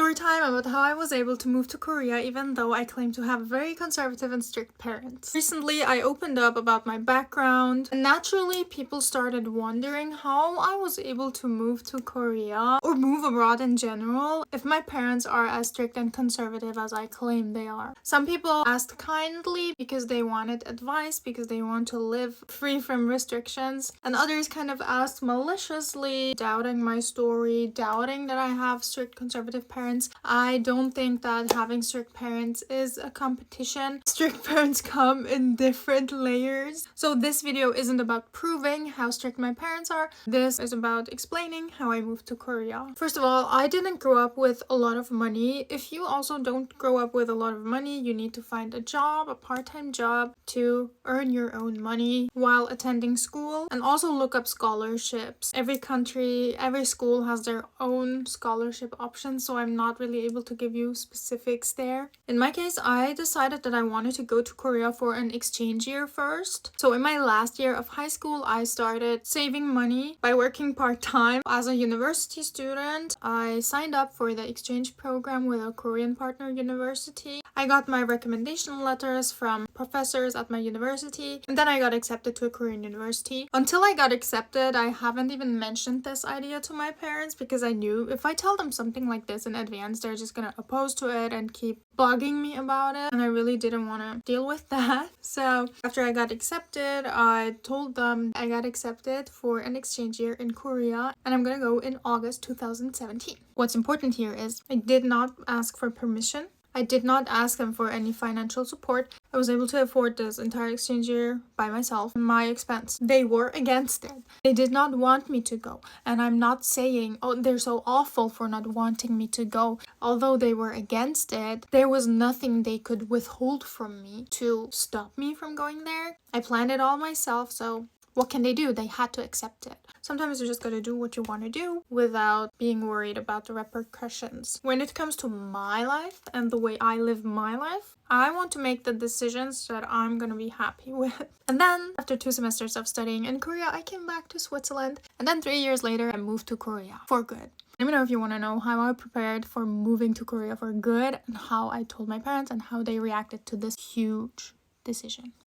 Story time about how I was able to move to Korea even though I claim to have very conservative and strict parents. Recently, I opened up about my background, and naturally people started wondering how I was able to move to Korea or move abroad in general if my parents are as strict and conservative as I claim they are. Some people asked kindly because they wanted advice, because they want to live free from restrictions, and others kind of asked maliciously, doubting my story, doubting that I have strict conservative parents. I don't think that having strict parents is a competition. Strict parents come in different layers. So this video isn't about proving how strict my parents are. This is about explaining how I moved to Korea. First of all, I didn't grow up with a lot of money. If you also don't grow up with a lot of money, you need to find a job, a part-time job, to earn your own money while attending school, and also look up scholarships. Every country, every school has their own scholarship options, so I'm not really able to give you specifics there. In my case, I decided that I wanted to go to Korea for an exchange year first. So in my last year of high school, I started saving money by working part-time. As a university student, I signed up for the exchange program with a Korean partner university. I got my recommendation letters from professors at my university, and then I got accepted to a Korean university. Until I got accepted, I haven't even mentioned this idea to my parents because I knew if I tell them something like this in advance, they're just gonna oppose to it and keep bugging me about it, and I really didn't want to deal with that. So after I got accepted, I told them I got accepted for an exchange year in Korea, and I'm gonna go in August 2017. What's important here is I did not ask for permission. I did not ask them for any financial support. I was able to afford this entire exchange year by myself, my expense. They were against it. They did not want me to go. And I'm not saying, oh, they're so awful for not wanting me to go. Although they were against it, there was nothing they could withhold from me to stop me from going there. I planned it all myself, so what can they do? They had to accept it. Sometimes you just gotta do what you want to do without being worried about the repercussions. When it comes to my life and the way I live my life, I want to make the decisions that I'm gonna be happy with. And then, after 2 semesters of studying in Korea, I came back to Switzerland. And then 3 years later, I moved to Korea for good. Let me know if you want to know how I prepared for moving to Korea for good and how I told my parents and how they reacted to this huge decision.